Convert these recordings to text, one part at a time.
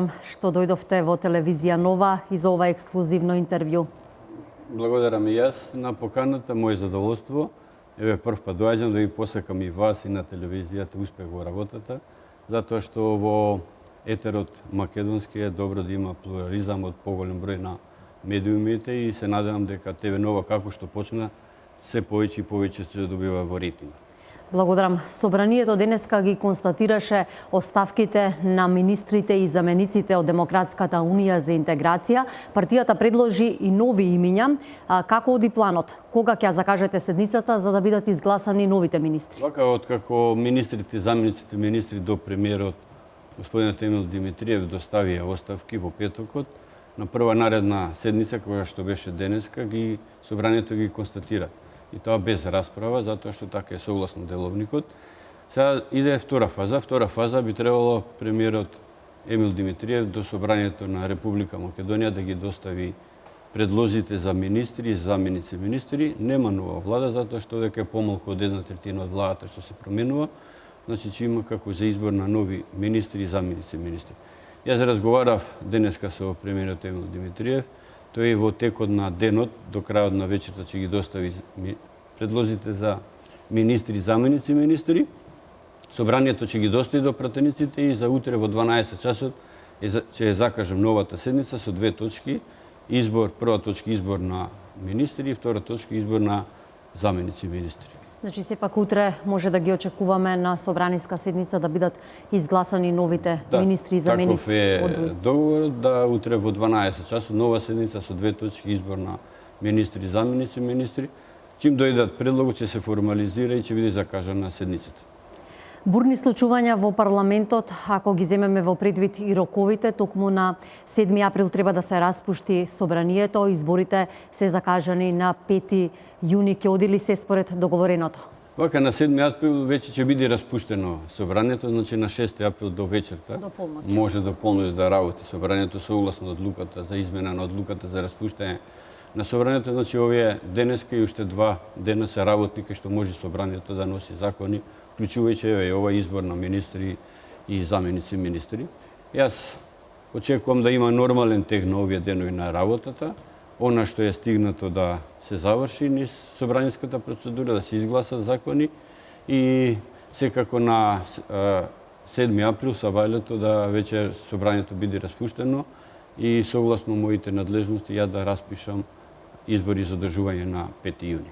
благодарам што дојдовте во телевизија Нова и за ова ексклузивно интервју. Благодарам и јас на поканата, моје задоволство. Еве прв пат доаѓам да ви посакам и вас и на телевизијата успех во работата, затоа што во етерот македонски е добро да има плурализам од поголем број на медиумите и се надевам дека ТВ Нова како што почна се повеќе и повеќе ќе добива во рейтинг. Благодарам. Собранието денеска ги констатираше оставките на министрите и замениците од Демократската унија за интеграција. Партијата предложи и нови имиња. Како оди планот? Кога ќе закажете седницата за да бидат изгласани новите министри? Вака, откако министрите и замениците министри до премиерот господинот Емил Димитриев доставија оставки во петокот, на прва наредна седница, која што беше денеска, собранието ги констатира. И тоа без расправа, затоа што така е согласно деловникот. Сега иде втора фаза. Втора фаза би требало премиерот Емил Димитриев до собранието на Република Македонија да ги достави предлозите за министри и заменици министри. Нема нова влада, затоа што дека е помалку од 1/3 од владата што се променува. Значи, че има како за избор на нови министри и заменици министри. Јас разговарав денеска со премиерот Емил Димитриев. Тој во текот на денот, до крајот на вечерта, ќе ги достави предлозите за министри и заменици министри. Собранието ќе ги достави до пратениците и за утре во 12 часот ќе закажем новата седница со две точки. Прва точка избор на министри и втора точка избор на заменици министри. Значи, сепак утре може да ги очекуваме на собраниска седница да бидат изгласани новите министри и заменици. Таков е договорот да утре во 12 часот нова седница со две точки избор на министри и заменици министри. Чим дојдат предлогот ќе се формализира и ќе биде закажана седницата. Бурни случувања во парламентот, ако ги земеме во предвид и роковите, токму на 7 април треба да се распушти собранието, изборите се закажани на 5 јуни. Ќе оди ли се според договореното? Вака, на 7 април веќе ќе биде распуштено собранието, значи на 6 април до вечерта. До полноќ. Може до полноќ да работи собранието согласно одлуката за измена на одлуката за распуштање на собранието. Значи, овие денеска и уште 2 дена се работни кај што може собранието да носи закони, вклучувајќи ова избор на министри и заменици министри. Јас очекувам да има нормален тек на овие денови на работата. Она што е стигнато да се заврши низ собраниската процедура, да се изгласат закони и секако на 7 април сабајлето да веќе собранието биде распуштено и согласно моите надлежности ја да распишам избори за одржување на 5 јуни.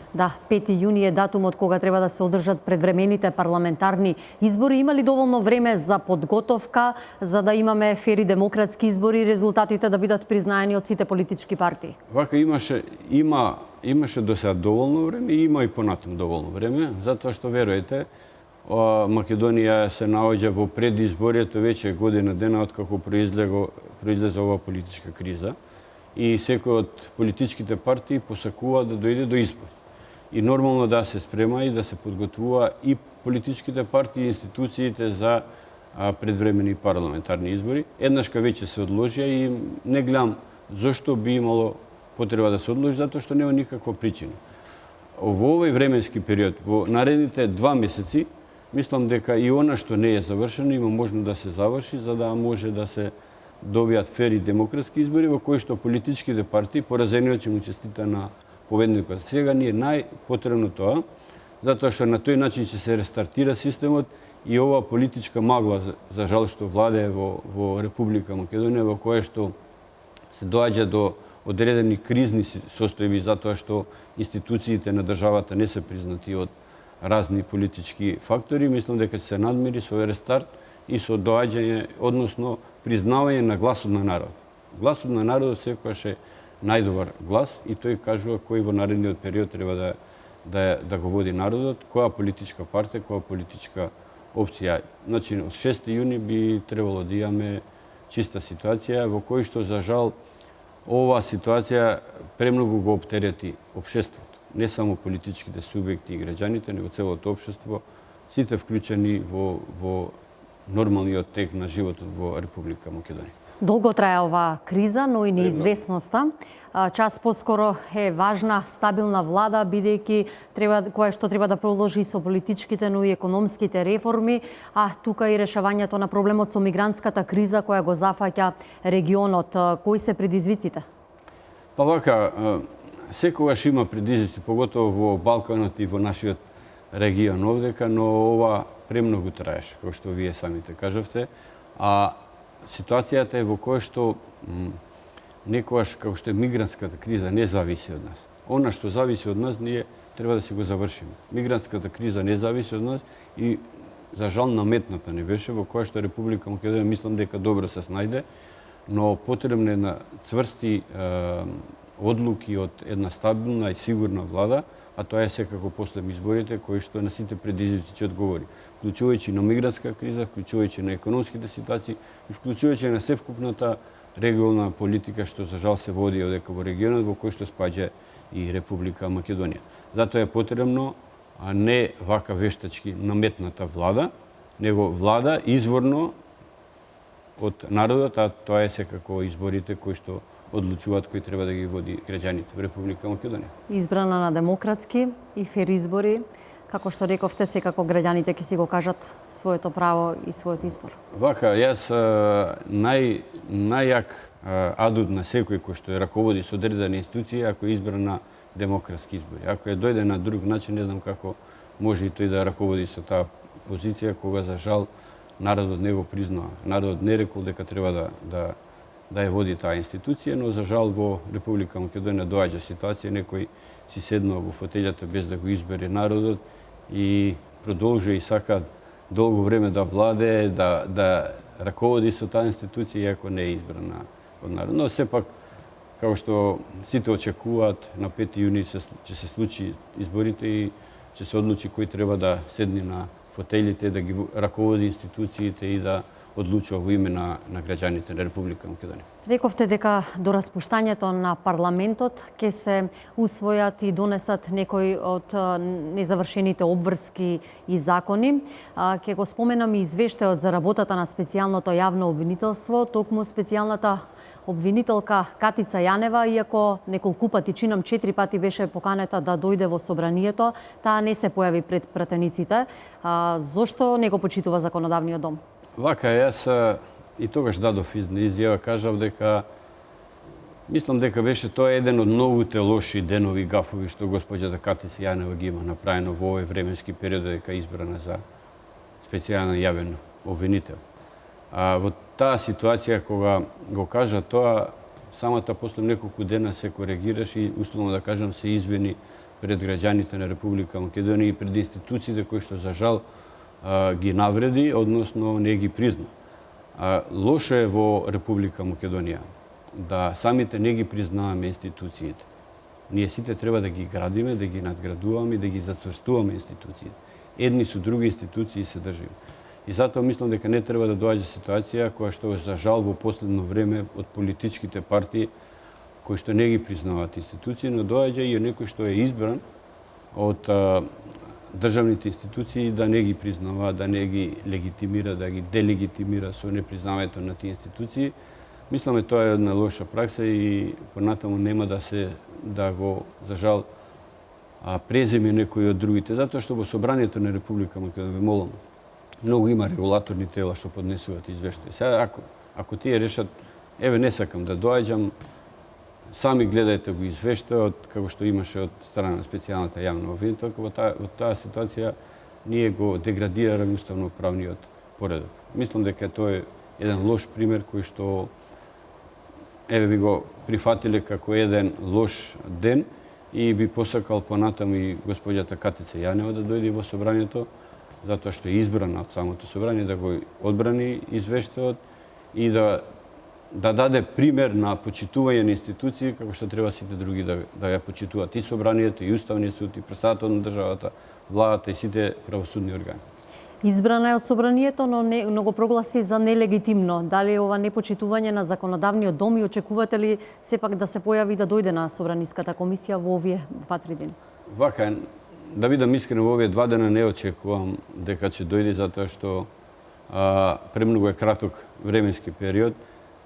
Да, 5 јуни е датумот кога треба да се одржат предвремените парламентарни избори. Има ли доволно време за подготовка за да имаме фери демократски избори и резултатите да бидат признаени од сите политички партии? Вака имаше до сега доволно време и има и понатам доволно време, затоа што веруете, Македонија се наоѓа во предизборието веќе година дена откако произлезе ова политичка криза и секој од политичките партии посакува да дојде до избори. И нормално да се спрема и да се подготвува и политичките партии и институциите за предвремени парламентарни избори. Еднашка веќе се одложија и не гледам зошто би имало потреба да се одложи, затоа што нема никаква причина. Во овој временски период, во наредните 2 месеци, мислам дека и она што не е завршено има можно да се заврши, за да може да се добијат фери демократски избори во кои што политичките партии, поразениот ќе му честита на победникот. Сега ни е најпотребно тоа, затоа што на тој начин ќе се рестартира системот и ова политичка магла, за жал што владее во Република Македонија, во која што се доаѓа до одредени кризни состојби, затоа што институциите на државата не се признати од разни политички фактори. Мислам дека ќе се надмири со рестарт и со доаѓање, односно признавање на гласот на народ. Гласот на народот секогаш е најдобар глас и тој кажува кој во наредниот период треба да го води народот, која политичка партија, која политичка опција. Значи, од 6 јуни би требало да имаме чиста ситуација, во кој што, за жал, ова ситуација премногу го оптерети општеството. Не само политичките субјекти и граѓаните, него целото општество, сите вклучени во нормалниот тек на животот во Република Македонија. Долго трае оваа криза, но и неизвестноста. Час поскоро е важна стабилна влада, бидејќи која што треба да продолжи со политичките, но и економските реформи, а тука и решавањето на проблемот со мигрантската криза која го зафаќа регионот. Кои се предизвиците? Па вака, секогаш има предизвици, поготово во Балканот и во нашиот регион овдека, но ова премногу траеше, како што вие самите кажавте, а ситуацијата е во која што некогаш, како што е мигрантската криза, не зависи од нас. Она што зависи од нас, ние треба да си го завршиме. Мигрантската криза не зависи од нас и за жал наметната не беше, во која што Република Македонија мислам дека добро се снајде, но потребна е на цврсти одлуки од една стабилна и сигурна влада, а тоа е секако после изборите кои што на сите предизвици ќе одговори, вклучувајќи на мигрантска криза, вклучувајќи на економските ситуации и вклучувајќи на севкупната регионална политика што за жал се води одека во регионот во кој што спаѓа и Република Македонија. Затоа е потребно не вака вештачки наметната влада, него влада изворно од народот, а тоа е секако изборите кои што одлучуваат кои треба да ги води граѓаните во Република Македонија. Избрана на демократски и фер избори, како што рековте, секако граѓаните ќе си го кажат своето право и својот избор. Вака, јас најјак адут на секој кој што раководи со одредена институција ако е избран на демократски избори. Ако е дојде на друг начин, не знам како може и тој да раководи со таа позиција кога за жал народот не го признава. Народот не рекол дека треба да ја води таа институција, но за жал во Република Македонија доаѓа ситуација некој си седнал во фотелјата без да го избере народот и продолжува и сака долго време да владее, да раководи со таа институција иако не е избрана од народ. Но сепак, како што сите очекуваат, на 5 јуни ќе се случи изборите и ќе се одлучи кој треба да седне на фотелите, да ги раководи институциите и да одлучува во име на граѓаните на Република Македонија. Рековте дека до распуштањето на парламентот ќе се усвојат и донесат некои од незавршените обврски и закони. Ќе го споменам и извештајот за работата на специјалното јавно обвинителство, токму специјалната обвинителка Катица Јанева, иако неколку пати, чинам 4 пати беше поканета да дојде во собранието, таа не се појави пред пратениците. Зошто не го почитува законодавниот дом? Вака, јас и тогаш дадов изјава, кажав дека мислам дека беше тоа еден од многуте лоши денови гафови што госпоѓата Катица Јанева ги има направено во овој временски период дека е избрана за специјален јавен обвинител. Во таа ситуација кога го кажа тоа, самата после неколку дена се коригираш и условно да кажам се извини пред граѓаните на Република Македонија и пред институциите кои што за жал ги навреди, односно не ги призна. Лошо е во Република Македонија да самите не ги признаваме институциите. Ние сите треба да ги градиме, да ги надградуваме, да ги зацврстуваме институциите. Едни со други институции се држиме. И затоа мислам дека не треба да доаѓа ситуација која што за жал во последно време од политичките партии кои што не ги признаваат институции, но доаѓа и некој што е избран од државните институции да не ги признава, да не ги легитимира, да ги делегитимира со непризнавањето на тие институции. Мисламе тоа е една лоша пракса и понатаму нема да го за жал преземе некој од другите, затоа што во собранието на Република Македонија молам, многу има регулаторни тела што поднесуваат извештаи. Сега ако тие решат, еве не сакам да доаѓам, сами гледајте го извештајот, како што имаше од страна на специјалната јавна обвинителка, во таа ситуација ние го деградираме уставно-правниот поредок. Мислам дека тоа е еден лош пример кој што еве би го прифатиле како еден лош ден и би посакал понатаму и госпоѓата Катица Јанева да дојде во собранието, затоа што е избрана од самото собрание да го одбрани извештајот и да даде пример на почитување на институции како што треба сите други да ја почитуваат и собранието, и Уставниот суд, и председателот на државата, владата и сите правосудни органи. Избрана е од собранието, но го прогласи за нелегитимно. Дали ова непочитување на законодавниот дом и очекувате ли сепак да се појави да дојде на собраниската комисија во овие 2-3 дена? Вака, да бидам искрен, во овие 2 дена не очекувам дека ќе дојде затоа што премногу е краток временски период,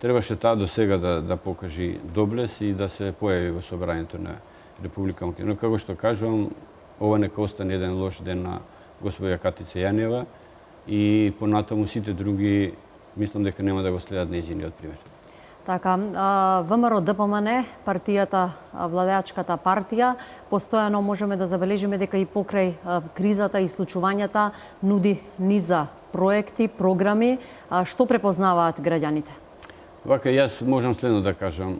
требаше таа до сега да покажи доблес и да се појави во собранието на Република Македонија. Но како што кажувам, ова нека остане еден лош ден на господја Катица Јанева и понатаму сите други мислам дека нема да го следат нејзиниот пример. Така, ВМРО ДПМН, партијата, владеачката партија, постојано можеме да забележиме дека и покрај кризата и случувањата нуди низа проекти, програми. Што препознаваат граѓаните? Вака, јас можам следно да кажам,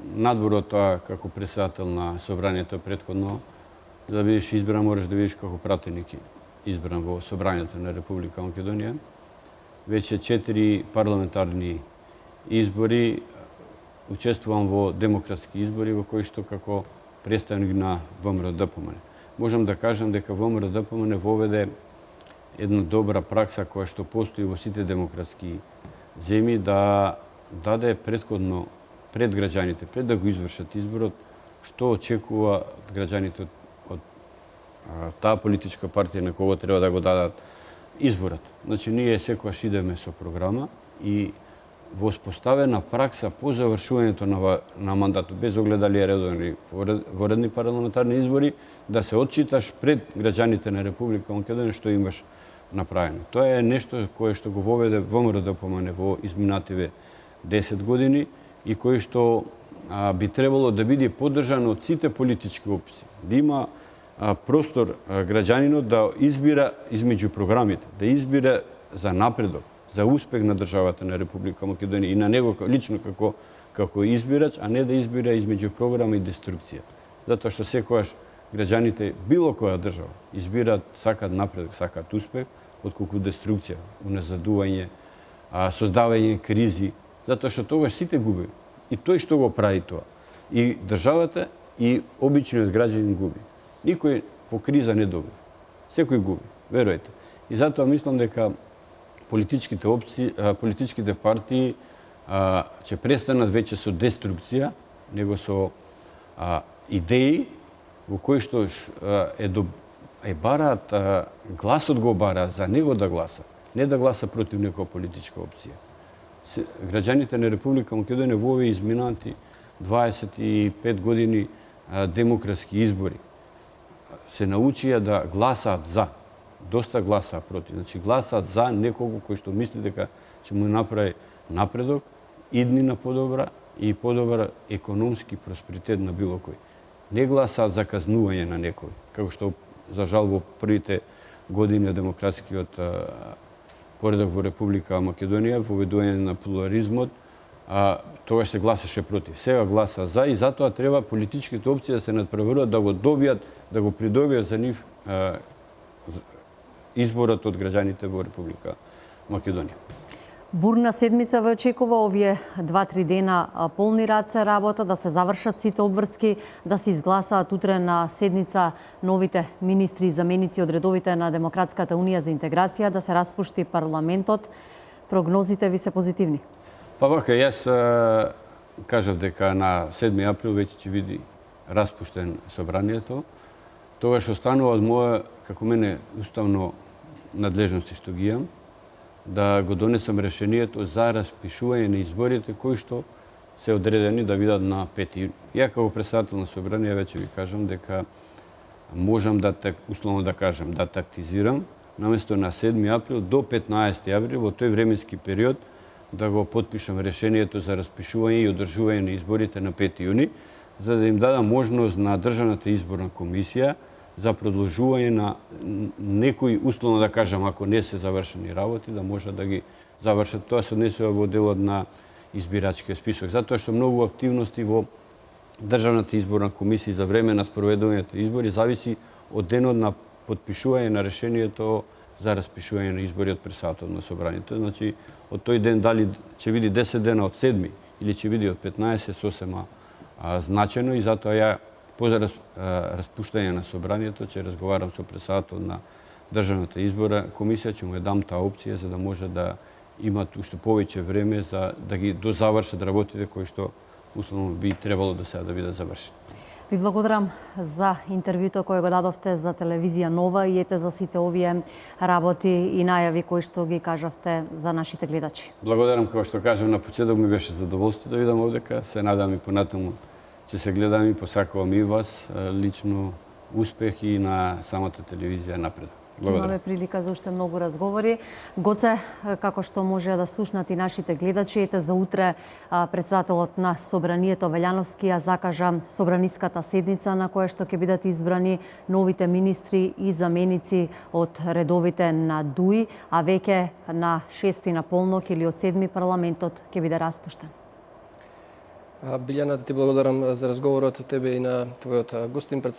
надвор од тоа како председател на собранието претходно, за да бидеш избран, мораш да бидеш како пратеник избран во собранието на Република Македонија. Веќе 4 парламентарни избори, учествувам во демократски избори во кои што како представник на ВМРО ДПМН. Можам да кажам дека ВМРО ДПМН воведе една добра пракса која што постои во сите демократски земји, да даде претходно пред граѓаните, пред да го извршат изборот, што очекува граѓаните од таа политичка партија на кого треба да го дадат изборот. Значи, ние секогаш идеме со програма и во споставена пракса по завршувањето на мандатот, без оглед дали е редовни воредни парламентарни избори, да се отчиташ пред граѓаните на Република Македонија што имаш направено. Тоа е нешто кое што го воведе ВМРО ДПМН во изминативе 10 години и кој што би требало да биде поддржано од сите политички опции. Да има простор граѓанинот да избира измеѓу програмите, да избира за напредок, за успех на државата на Република Македонија и на него лично како избирач, а не да избира измеѓу програма и деструкција. Затоа што секогаш граѓаните било која држава избираат, сакаат напредок, сакаат успех, отколку деструкција, уназадување, создавање кризи, затоа што тогаш сите губи. И тој што го прави тоа. И државата и обичниот граѓанин губи. Никој по криза не доби. Секој губи, веруете. И затоа мислам дека политичките опции, политичките партии ќе престанат веќе со деструкција, него со идеи во кои што бараат, гласот го бараат за него да гласа, не да гласа против некоја политичка опција. Граѓаните на Република Македонија во овие изминати 25 години демократски избори се научија да гласаат за. Доста гласаат против. Значи, гласаат за некого кој што мисли дека ќе му направи напредок, иднина подобра и подобар економски просперитет на било кој. Не гласаат за казнување на некој, како што за жал во првите години од демократскиот поредок во Република Македонија, воведување на плурализмот, тогаш се гласаше против. Сега гласа за и затоа треба политичките опции да се надпреваруваат, да го добијат, да го придобијат за нив изборот од граѓаните во Република Македонија. Бурна седмица ве очекува, овие 2-3 дена полни раце работа, да се завршат сите обврски, да се изгласаат утре на седница новите министри и заменици од редовите на Демократската унија за интеграција, да се распушти парламентот. Прогнозите ви се позитивни? Па вака, јас кажав дека на 7 април веќе ќе биде распуштен собранието. Тогаш останува од моја, како мене, уставно надлежности што ги имам, да го донесам решението за распишување на изборите кои што се одредени да бидат на 5 јуни. Ја како председател на собрание веќе ви кажам дека можам да условно да кажам да тактизирам наместо на 7 април до 15 април во тој временски период да го потпишам решението за распишување и одржување на изборите на 5 јуни, за да им дадам можност на Државната изборна комисија за продолжување на некои, условно да кажам, ако не се завршени работи, да може да ги завршат. Тоа се однесува во делот на избирачкиот список. Затоа што многу активности во Државната изборна комисија за време на спроведувањето избори зависи од денот на потпишување на решението за распишување на избори од председателот на собранието. Значи, од тој ден дали ќе биде 10 дена од 7 или ќе биде од 15 сосема значено и затоа ја по распуштање на собранието ќе разговарам со председателот на Државната изборна комисија, ќе му ја дам таа опција за да може да имат уште повеќе време за да ги дозавршат работите кои што условно би требало до сега да бидат завршени. Ви благодарам за интервјуто кое го дадовте за телевизија Нова и ете за сите овие работи и најави кои што ги кажавте за нашите гледачи. Благодарам, како што кажам на почеток, ми беше задоволство да видам овдека. Се надам и понатаму ќе се гледам и посакувам и вас лично успех и на самата телевизија напред. Имаме прилика за уште многу разговори. Гоце, како што може да слушнат и нашите гледачи, ете за утре председателот на Собранието Велјановски ја закажа собраниската седница на која што ќе бидат избрани новите министри и заменици од редовите на ДУИ, а веќе на 6 на полнок или од 7 парламентот ќе биде распуштен. Билјана, ти благодарам за разговорот, тебе и на твојот гостин,